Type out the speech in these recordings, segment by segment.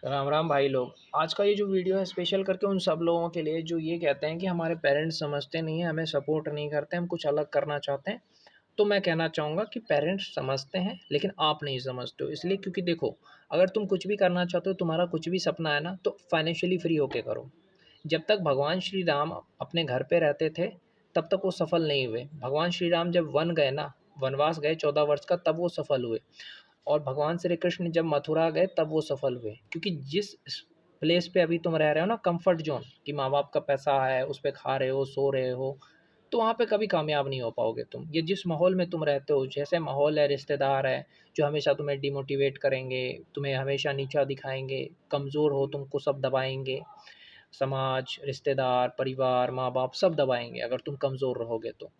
राम राम भाई लोग। आज का ये जो वीडियो है स्पेशल करके उन सब लोगों के लिए जो ये कहते हैं कि हमारे पेरेंट्स समझते नहीं हैं, हमें सपोर्ट नहीं करते, हम कुछ अलग करना चाहते हैं। तो मैं कहना चाहूँगा कि पेरेंट्स समझते हैं लेकिन आप नहीं समझते हो। इसलिए क्योंकि देखो, अगर तुम कुछ भी करना चाहते हो, तुम्हारा कुछ भी सपना है ना, तो फाइनेंशियली फ्री होके करो। जब तक भगवान श्री राम अपने घर पे रहते थे, तब तक वो सफल नहीं हुए। भगवान श्री राम जब वन गए ना, वनवास गए 14 वर्ष का, तब वो सफल हुए। और भगवान श्री कृष्ण जब मथुरा गए तब वो सफल हुए, क्योंकि जिस प्लेस पे अभी तुम रह रहे हो ना, कंफर्ट जोन, कि माँ बाप का पैसा है, उस पे खा रहे हो, सो रहे हो, तो वहाँ पे कभी कामयाब नहीं हो पाओगे तुम। ये जिस माहौल में तुम रहते हो, जैसे माहौल है, रिश्तेदार है जो हमेशा तुम्हें डिमोटिवेट करेंगे, तुम्हें हमेशा नीचा दिखाएंगे, कमज़ोर हो तुमको सब दबाएंगे। समाज, रिश्तेदार, परिवार, माँ बाप सब दबाएंगे अगर तुम कमज़ोर रहोगे तो।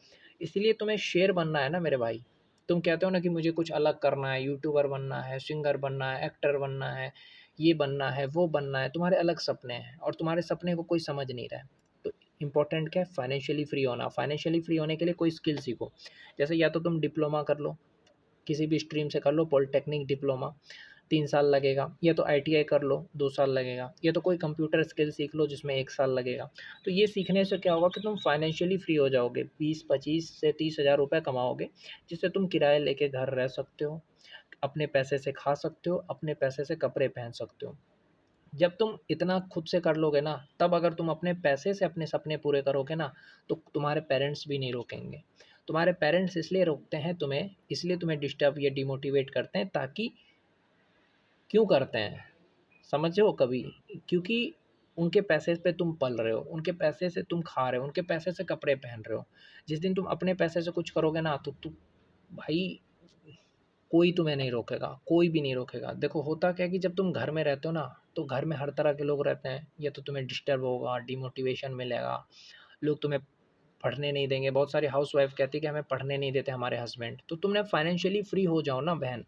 इसलिए तुम्हें शेर बनना है ना मेरे भाई। तुम कहते हो ना कि मुझे कुछ अलग करना है, यूट्यूबर बनना है, सिंगर बनना है, एक्टर बनना है, ये बनना है, वो बनना है। तुम्हारे अलग सपने हैं और तुम्हारे सपने को कोई समझ नहीं रहा है। तो इम्पोर्टेंट क्या है? फाइनेंशियली फ्री होना। फाइनेंशियली फ्री होने के लिए कोई स्किल सीखो। जैसे या तो तुम डिप्लोमा कर लो, किसी भी स्ट्रीम से कर लो, पॉलिटेक्निक डिप्लोमा 3 साल लगेगा, या तो आईटीआई कर लो 2 साल लगेगा, या तो कोई कंप्यूटर स्किल सीख लो जिसमें 1 साल लगेगा। तो ये सीखने से क्या होगा कि तुम फाइनेंशियली फ्री हो जाओगे, 20-25 से 30 हज़ार रुपये कमाओगे, जिससे तुम किराए लेके घर रह सकते हो, अपने पैसे से खा सकते हो, अपने पैसे से कपड़े पहन सकते हो। जब तुम इतना खुद से कर लोगे ना, तब अगर तुम अपने पैसे से अपने सपने पूरे करोगे ना, तो तुम्हारे पेरेंट्स भी नहीं रोकेंगे। तुम्हारे पेरेंट्स इसलिए रोकते हैं तुम्हें, इसलिए तुम्हें डिस्टर्ब या डिमोटिवेट करते हैं, ताकि क्यों करते हैं समझे हो कभी? क्योंकि उनके पैसे पे तुम पल रहे हो, उनके पैसे से तुम खा रहे हो, उनके पैसे से कपड़े पहन रहे हो। जिस दिन तुम अपने पैसे से कुछ करोगे ना, तो तुम भाई, कोई तुम्हें नहीं रोकेगा, कोई भी नहीं रोकेगा। देखो होता क्या है कि जब तुम घर में रहते हो ना, तो घर में हर तरह के लोग रहते हैं। या तो तुम्हें डिस्टर्ब होगा, डिमोटिवेशन मिलेगा, लोग तुम्हें पढ़ने नहीं देंगे। बहुत सारी हाउसवाइफ कहती है कि हमें पढ़ने नहीं देते हमारे हस्बैंड। तो तुमने फाइनेंशियली फ्री हो जाओ ना बहन,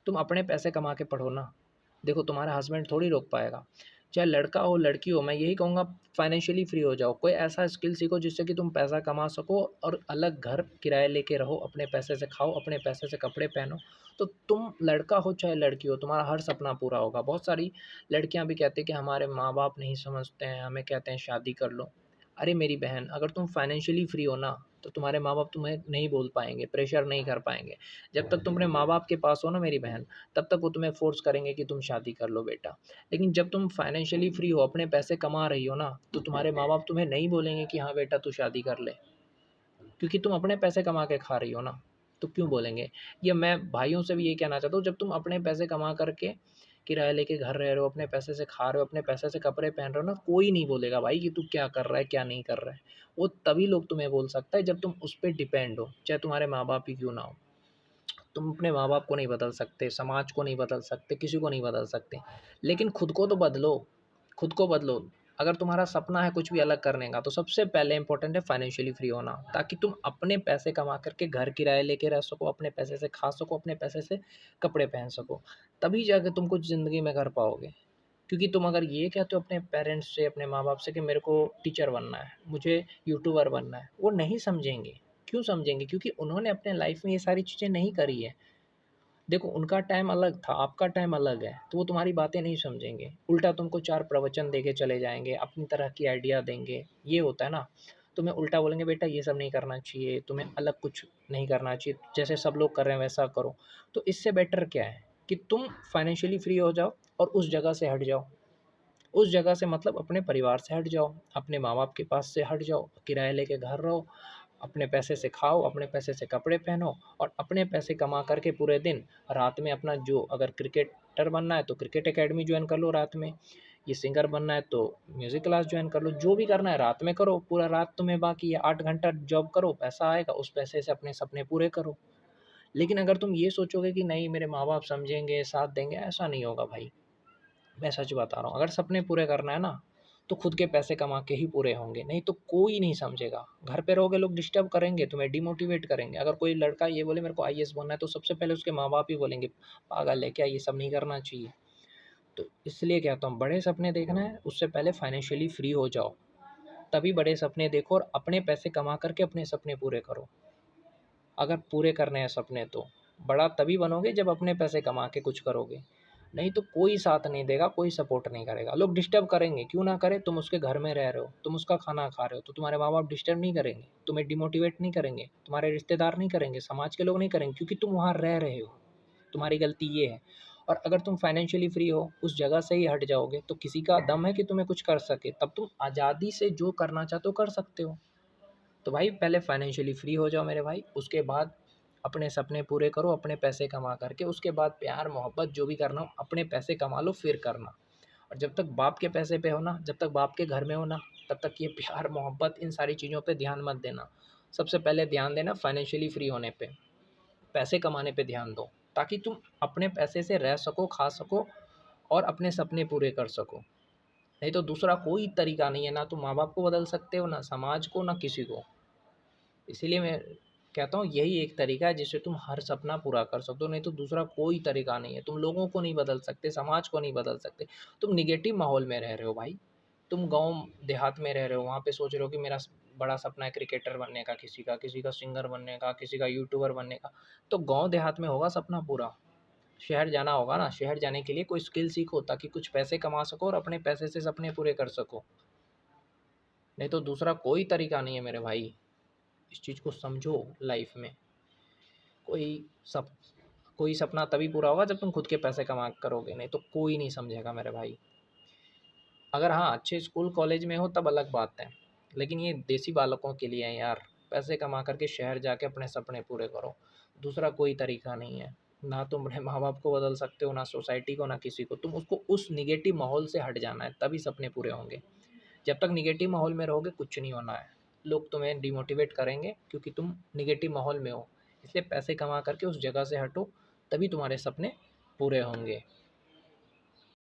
तुम अपने पैसे कमा के पढ़ो ना। देखो तुम्हारा हस्बैंड थोड़ी रोक पाएगा। चाहे लड़का हो लड़की हो, मैं यही कहूँगा फाइनेंशियली फ्री हो जाओ। कोई ऐसा स्किल सीखो जिससे कि तुम पैसा कमा सको और अलग घर किराए लेके रहो, अपने पैसे से खाओ, अपने पैसे से कपड़े पहनो। तो तुम लड़का हो चाहे लड़की हो, तुम्हारा हर सपना पूरा होगा। बहुत सारी लड़कियां भी कहती हैं कि हमारे माँ बाप नहीं समझते हैं, हमें कहते हैं शादी कर लो। अरे मेरी बहन, अगर तुम फाइनेंशियली फ्री हो ना, तो तुम्हारे माँ बाप तुम्हें नहीं बोल पाएंगे, प्रेशर नहीं कर पाएंगे। जब तक तुम अपने माँ बाप के पास हो ना मेरी बहन, तब तक वो तुम्हें फ़ोर्स करेंगे कि तुम शादी कर लो बेटा। लेकिन जब तुम फाइनेंशियली फ्री हो, अपने पैसे कमा रही हो ना, तो तुम्हारे माँ बाप तुम्हें नहीं बोलेंगे कि हाँ बेटा तू शादी कर ले, क्योंकि तुम अपने पैसे कमा के खा रही हो ना। तो क्यों बोलेंगे? या मैं भाइयों से भी यही कहना चाहता हूँ, जब तुम अपने पैसे कमा करके किराया लेके घर रह रहे हो, अपने पैसे से खा रहे हो, अपने पैसे से कपड़े पहन रहे हो ना, कोई नहीं बोलेगा भाई कि तू क्या कर रहा है, क्या नहीं कर रहा है। वो तभी लोग तुम्हें बोल सकता है जब तुम उस पे डिपेंड हो, चाहे तुम्हारे माँ बाप ही क्यों ना हो। तुम अपने माँ बाप को नहीं बदल सकते, समाज को नहीं बदल सकते, किसी को नहीं बदल सकते, लेकिन खुद को तो बदलो। खुद को बदलो। अगर तुम्हारा सपना है कुछ भी अलग करने का, तो सबसे पहले इंपॉर्टेंट है फाइनेंशियली फ्री होना, ताकि तुम अपने पैसे कमा करके घर किराए लेके रह सको, अपने पैसे से खा सको, अपने पैसे से कपड़े पहन सको। तभी जाके तुम कुछ ज़िंदगी में कर पाओगे। क्योंकि तुम अगर ये कहते हो अपने पेरेंट्स से, अपने माँ-बाप से कि मेरे को टीचर बनना है, मुझे यूट्यूबर बनना है, वो नहीं समझेंगे। क्यों समझेंगे? क्योंकि उन्होंने अपने लाइफ़ में ये सारी चीज़ें नहीं करी है। देखो उनका टाइम अलग था, आपका टाइम अलग है, तो वो तुम्हारी बातें नहीं समझेंगे। उल्टा तुमको 4 प्रवचन दे के चले जाएँगे, अपनी तरह की आइडिया देंगे, ये होता है ना। तुम्हें उल्टा बोलेंगे बेटा ये सब नहीं करना चाहिए, तुम्हें अलग कुछ नहीं करना चाहिए, जैसे सब लोग कर रहे हैं वैसा करो। तो इससे बेटर क्या है कि तुम फाइनेंशियली फ्री हो जाओ और उस जगह से हट जाओ। उस जगह से मतलब अपने परिवार से हट जाओ, अपने माँ-बाप के पास से हट जाओ, किराए लेके घर रहो, अपने पैसे से खाओ, अपने पैसे से कपड़े पहनो और अपने पैसे कमा कर के पूरे दिन रात में अपना जो, अगर क्रिकेटर बनना है तो क्रिकेट अकेडमी जॉइन कर लो रात में, ये सिंगर बनना है तो म्यूज़िक क्लास जॉइन कर लो, जो भी करना है रात में करो, पूरा रात तुम्हें बाकी है, 8 घंटा जॉब करो, पैसा आएगा, उस पैसे से अपने सपने पूरे करो। लेकिन अगर तुम ये सोचोगे कि नहीं मेरे माँ-बाप समझेंगे, साथ देंगे, ऐसा नहीं होगा भाई। मैं सच बता रहा हूँ, अगर सपने पूरे करना है ना, तो खुद के पैसे कमा के ही पूरे होंगे, नहीं तो कोई नहीं समझेगा। घर पे रहोगे लोग डिस्टर्ब करेंगे, तुम्हें डिमोटिवेट करेंगे। अगर कोई लड़का ये बोले मेरे को आईएएस बनना है, तो सबसे पहले उसके माँ-बाप ही बोलेंगे, पागल है क्या, ये सब नहीं करना चाहिए। तो इसलिए कहता हूँ, बड़े सपने देखना है, उससे पहले फाइनेंशियली फ्री हो जाओ, तभी बड़े सपने देखो और अपने पैसे कमा करके अपने सपने पूरे करो। अगर पूरे करने हैं सपने तो बड़ा तभी बनोगे जब अपने पैसे कमा के कुछ करोगे। नहीं तो कोई साथ नहीं देगा, कोई सपोर्ट नहीं करेगा। लोग डिस्टर्ब करेंगे, क्यों ना करें? तुम उसके घर में रह रहे हो, तुम उसका खाना खा रहे हो, तो तुम्हारे माँ-बाप डिस्टर्ब नहीं करेंगे, तुम्हें डिमोटिवेट नहीं करेंगे, तुम्हारे रिश्तेदार नहीं करेंगे, समाज के लोग नहीं करेंगे, क्योंकि तुम वहाँ रह रहे हो। तुम्हारी गलती ये है। और अगर तुम फाइनेंशियली फ्री हो, उस जगह से ही हट जाओगे, तो किसी का दम है कि तुम्हें कुछ कर सके? तब तुम आज़ादी से जो करना चाहते हो कर सकते हो। तो भाई पहले फाइनेंशियली फ्री हो जाओ मेरे भाई, उसके बाद अपने सपने पूरे करो अपने पैसे कमा करके, उसके बाद प्यार मोहब्बत जो भी करना हो अपने पैसे कमा लो फिर करना। और जब तक बाप के पैसे पे हो ना, जब तक बाप के घर में हो ना, तब तक ये प्यार मोहब्बत इन सारी चीज़ों पे ध्यान मत देना। सबसे पहले ध्यान देना फाइनेंशियली फ्री होने पे, पैसे कमाने पे ध्यान दो, ताकि तुम अपने पैसे से रह सको, खा सको और अपने सपने पूरे कर सको। नहीं तो दूसरा कोई तरीका नहीं है, ना तुम माँ बाप को बदल सकते हो, ना समाज को, ना किसी को। इसीलिए मैं कहता हूँ यही एक तरीका है जिससे तुम हर सपना पूरा कर सकते हो, नहीं तो दूसरा कोई तरीका नहीं है। तुम लोगों को नहीं बदल सकते, समाज को नहीं बदल सकते। तुम निगेटिव माहौल में रह रहे हो भाई। तुम गाँव देहात में रह रहे हो, वहाँ पे सोच रहे हो कि मेरा बड़ा सपना है क्रिकेटर बनने का, किसी का सिंगर बनने का, किसी का यूट्यूबर बनने का। तो गाँव देहात में होगा सपना पूरा। शहर जाना होगा ना, शहर जाने के लिए कोई स्किल सीखो ताकि कुछ पैसे कमा सको और अपने पैसे से सपने पूरे कर सको। नहीं तो दूसरा कोई तरीका नहीं है मेरे भाई। इस चीज़ को समझो लाइफ में। कोई सप कोई सपना तभी पूरा होगा जब तुम खुद के पैसे कमा करोगे, नहीं तो कोई नहीं समझेगा मेरे भाई। अगर हाँ अच्छे स्कूल कॉलेज में हो तब अलग बात है, लेकिन ये देसी बालकों के लिए है यार। पैसे कमा करके शहर जाके अपने सपने पूरे करो, दूसरा कोई तरीका नहीं है। ना तुम अपने माँ बाप को बदल सकते हो, ना सोसाइटी को, ना किसी को। तुम उसको उस निगेटिव माहौल से हट जाना है, तभी सपने पूरे होंगे। जब तक निगेटिव माहौल में रहोगे कुछ नहीं होना है। लोग तुम्हें डिमोटिवेट करेंगे क्योंकि तुम निगेटिव माहौल में हो। इसलिए पैसे कमा करके उस जगह से हटो, तभी तुम्हारे सपने पूरे होंगे।